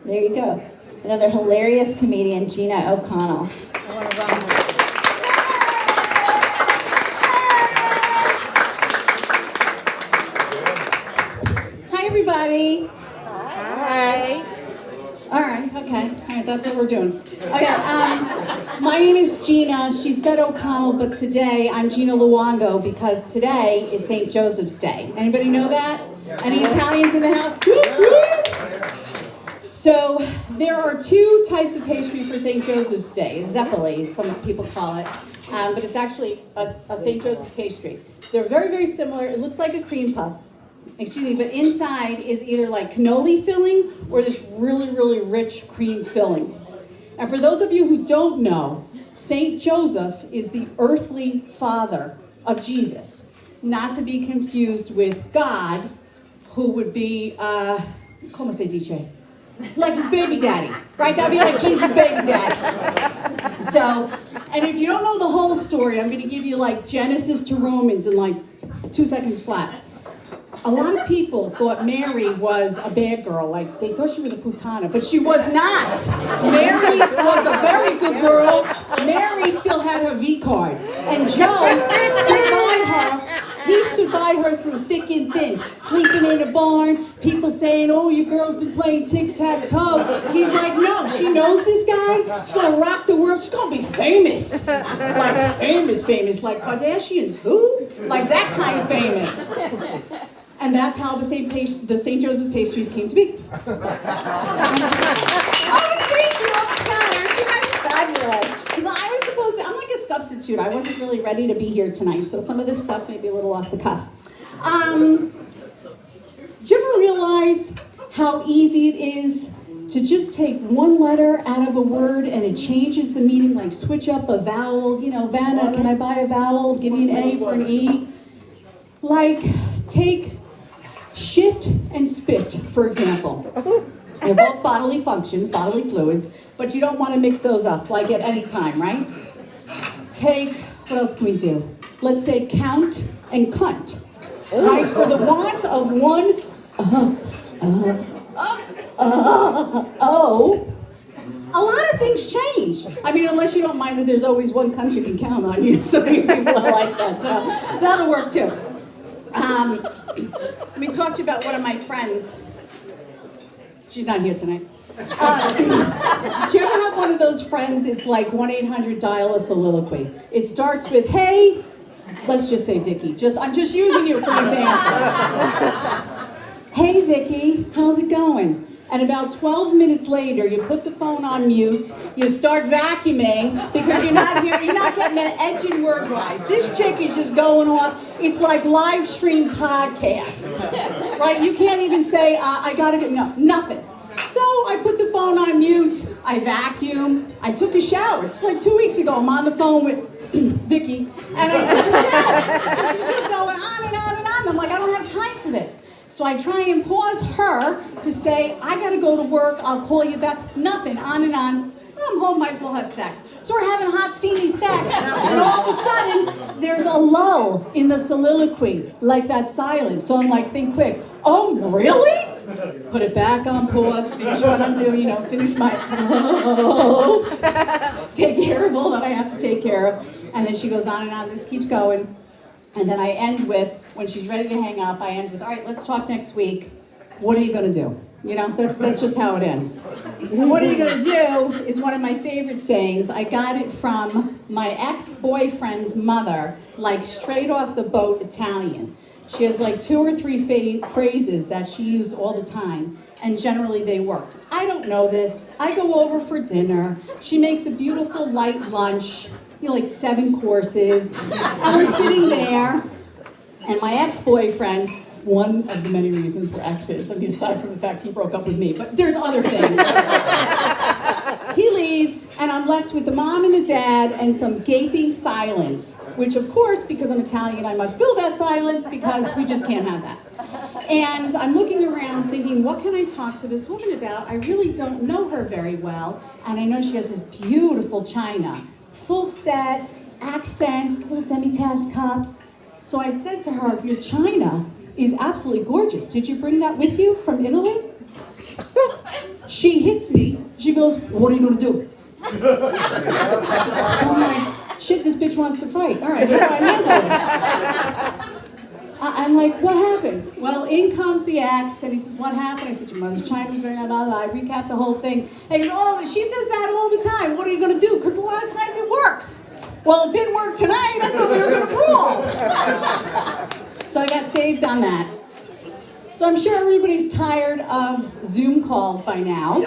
There you go. Another hilarious comedian, Gina O'Connell. I want to run with it. Hi, everybody. Hi. All right, that's what we're doing. Okay, my name is Gina. She said O'Connell, but today I'm Gina Luongo because today is St. Joseph's Day. Anybody know that? Any Italians in the house? So there are two types of pastry for St. Joseph's Day. Zeppoli, some people call it, but it's actually a St. Joseph's pastry. They're very, very similar. It looks like a cream puff. Excuse me, but inside is either like cannoli filling or this really, really rich cream filling. And for those of you who don't know, St. Joseph is the earthly father of Jesus, not to be confused with God, who would be, como se dice? Like his baby daddy, right? That'd be like Jesus' baby daddy. So, and if you don't know the whole story, I'm gonna give you like Genesis to Romans in like 2 seconds flat. A lot of people thought Mary was a bad girl, like they thought she was a putana, but she was not. Mary was a very good girl. Mary still had her V card, and Joe stood by her. He stood by her through thick and thin, sleeping in a barn, people saying, oh, your girl's been playing tic-tac-toe. He's like, no, she knows this guy. She's gonna rock the world. She's gonna be famous. Like famous, like Kardashians. Who? Like that kind of famous. And that's how the St. Joseph pastries came to be. Oh, thank you. Oh my God, aren't you guys fabulous? Well, I was supposed to, I'm like a substitute. I wasn't really ready to be here tonight, so some of this stuff may be a little off the cuff. Do you ever realize how easy it is to just take one letter out of a word and it changes the meaning, like switch up a vowel? You know, Vanna, can I buy a vowel? Give me an A for an E. Like, take shit and spit, for example. They're both bodily functions, bodily fluids, but you don't want to mix those up, like at any time, right? Take, what else can we do? Let's say count and cunt, right? For the want of one, a lot of things change. I mean, unless you don't mind that there's always one cunt you can count on. You know, so many people are like that, so that'll work too. Let me talk to you about one of my friends. She's not here tonight. Do you ever have one of those friends, it's like 1-800 dial a soliloquy. It starts with, hey, let's just say Vicky. I'm just using you for an example. Hey Vicky, how's it going? And about 12 minutes later, you put the phone on mute, you start vacuuming because you're not getting an edge in word-wise. This chick is just going off. It's like live stream podcast, right? You can't even say, I gotta get, no, nothing. So I put the phone on mute, I vacuum, I took a shower. It's like 2 weeks ago, I'm on the phone with Vicky, and I took a shower. And she's just going on and on and on. I'm like, I don't have time for this. So I try and pause her to say, I gotta go to work, I'll call you back. Nothing, on and on. I'm home, might as well have sex. So we're having hot, steamy sex, and all of a sudden, there's a lull in the soliloquy, like that silence. So I'm like, think quick. Oh, really? Put it back on pause, finish what I'm doing, finish my, take care of all that I have to take care of. And then she goes on and on, this keeps going. And then I end with, when she's ready to hang up, I end with, all right, let's talk next week. What are you gonna do? That's just how it ends. And what are you gonna do is one of my favorite sayings. I got it from my ex-boyfriend's mother, like straight off the boat Italian. She has like 2 or 3 phrases that she used all the time, and generally they worked. I don't know this. I go over for dinner. She makes a beautiful light lunch, like 7 courses, and we're sitting there, and my ex-boyfriend, one of the many reasons we're exes, I mean, aside from the fact he broke up with me, but there's other things. He leaves, and I'm left with the mom and the dad and some gaping silence, which of course, because I'm Italian, I must fill that silence because we just can't have that. And I'm looking around thinking, what can I talk to this woman about? I really don't know her very well, and I know she has this beautiful china, full set, accents, little demi-tasse cups. So I said to her, your china is absolutely gorgeous. Did you bring that with you from Italy? She hits me. She goes, what are you gonna do? So I'm like, shit, this bitch wants to fight. All right, how do I handle this? I'm like, what happened? Well, in comes the ex, and he says, what happened? I said, your mother's Chinese, blah, blah, blah. I recap the whole thing. And he goes, oh, she says that all the time. What are you gonna do? Because a lot of times it works. Well, it didn't work tonight. I thought we were gonna brawl. So I got saved on that. So I'm sure everybody's tired of Zoom calls by now.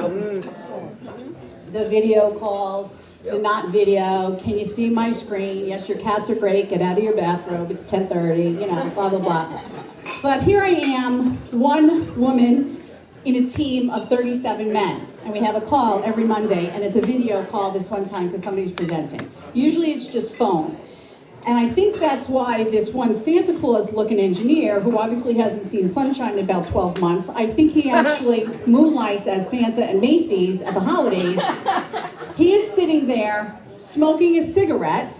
The video calls, the not video. Can you see my screen? Yes, your cats are great. Get out of your bathrobe. It's 10:30, blah, blah, blah. But here I am, one woman in a team of 37 men. And we have a call every Monday, and it's a video call this one time because somebody's presenting. Usually it's just phone. And I think that's why this one Santa Claus looking engineer, who obviously hasn't seen sunshine in about 12 months, I think he actually moonlights as Santa and Macy's at the holidays. He is sitting there smoking a cigarette,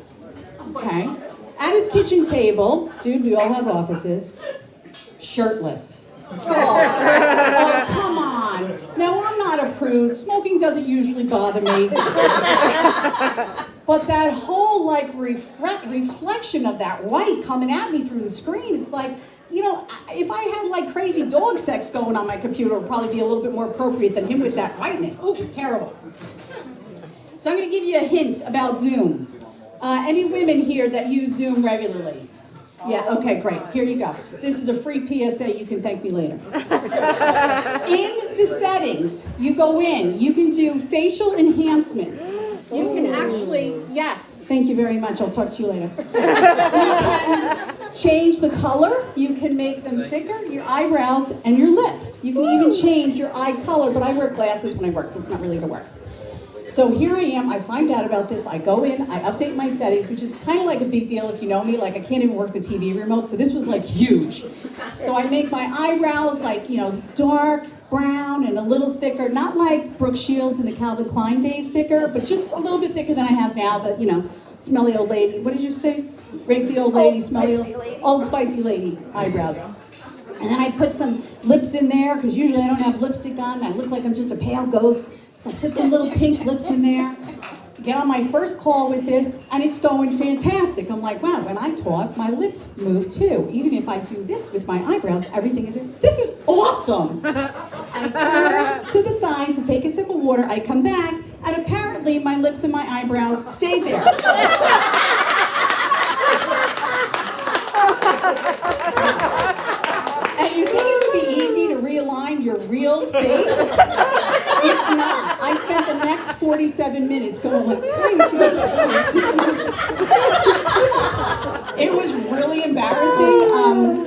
okay, at his kitchen table. Dude, we all have offices. Shirtless. Oh, come on. Now, I'm not a prude. Smoking doesn't usually bother me. But that whole, reflection of that white coming at me through the screen, it's like, if I had, crazy dog sex going on my computer, it would probably be a little bit more appropriate than him with that whiteness. Oh, it's terrible. So I'm going to give you a hint about Zoom. Any women here that use Zoom regularly? Yeah, okay, great. Here you go. This is a free PSA. You can thank me later. In the settings, you go in. You can do facial enhancements. You can actually, yes, thank you very much. I'll talk to you later. You can change the color. You can make them thicker, your eyebrows and your lips. You can even change your eye color, but I wear glasses when I work, so it's not really going to work. So here I am, I find out about this, I go in, I update my settings, which is kind of like a big deal if you know me, I can't even work the TV remote, so this was huge. So I make my eyebrows dark brown and a little thicker, not like Brooke Shields in the Calvin Klein days thicker, but just a little bit thicker than I have now, but smelly old lady, what did you say? Racy old lady, old spicy lady eyebrows. And then I put some lips in there, because usually I don't have lipstick on, and I look like I'm just a pale ghost. So I put some little pink lips in there, get on my first call with this, and it's going fantastic. I'm like, wow, when I talk, my lips move too. Even if I do this with my eyebrows, everything is this is awesome. I turn to the side to take a sip of water, I come back, and apparently my lips and my eyebrows stayed there. And you think it would be easy to realign your real face? It's not. I spent the next 47 minutes going It was really embarrassing.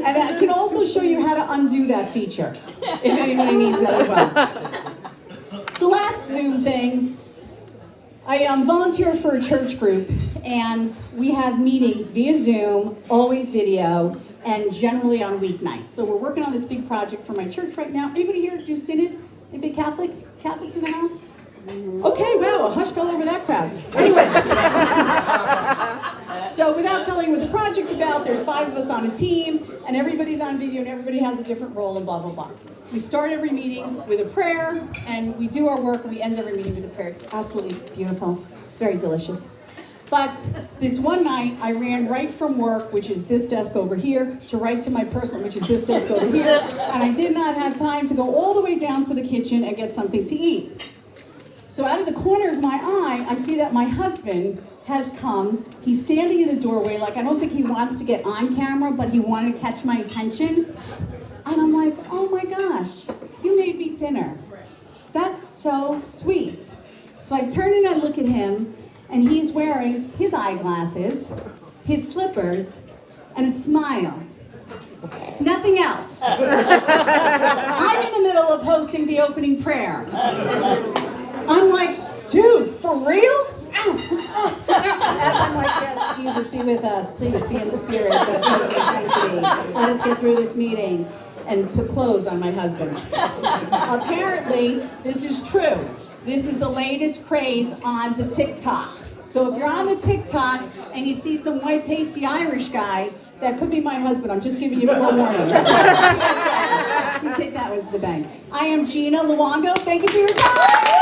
And I can also show you how to undo that feature, if anybody needs that as well. So last Zoom thing, I volunteer for a church group, and we have meetings via Zoom, always video, and generally on weeknights. So we're working on this big project for my church right now. Anybody here do Synod? Anybody Catholic? Catholics in the house? Okay, wow, a hush fell over that crowd. Anyway. So without telling you what the project's about, there's 5 of us on a team, and everybody's on video, and everybody has a different role, and blah, blah, blah. We start every meeting with a prayer, and we do our work, and we end every meeting with a prayer. It's absolutely beautiful. It's very delicious. But this one night, I ran right from work, which is this desk over here, to right to my personal, which is this desk over here, and I did not have time to go all the way down to the kitchen and get something to eat. So out of the corner of my eye, I see that my husband has come. He's standing in the doorway, I don't think he wants to get on camera, but he wanted to catch my attention. And I'm like, oh my gosh, you made me dinner. That's so sweet. So I turn and I look at him, and he's wearing his eyeglasses, his slippers, and a smile. Nothing else. I'm in the middle of hosting the opening prayer. I'm like, dude, for real? As I'm like, yes, Jesus, be with us. Please be in the spirit of sanctity. Let us get through this meeting. And put clothes on my husband. Apparently, this is true. This is the latest craze on the TikTok. So if you're on the TikTok and you see some white pasty Irish guy, that could be my husband. I'm just giving you forewarning. You take that that went to the bank. I am Gina Luongo. Thank you for your time.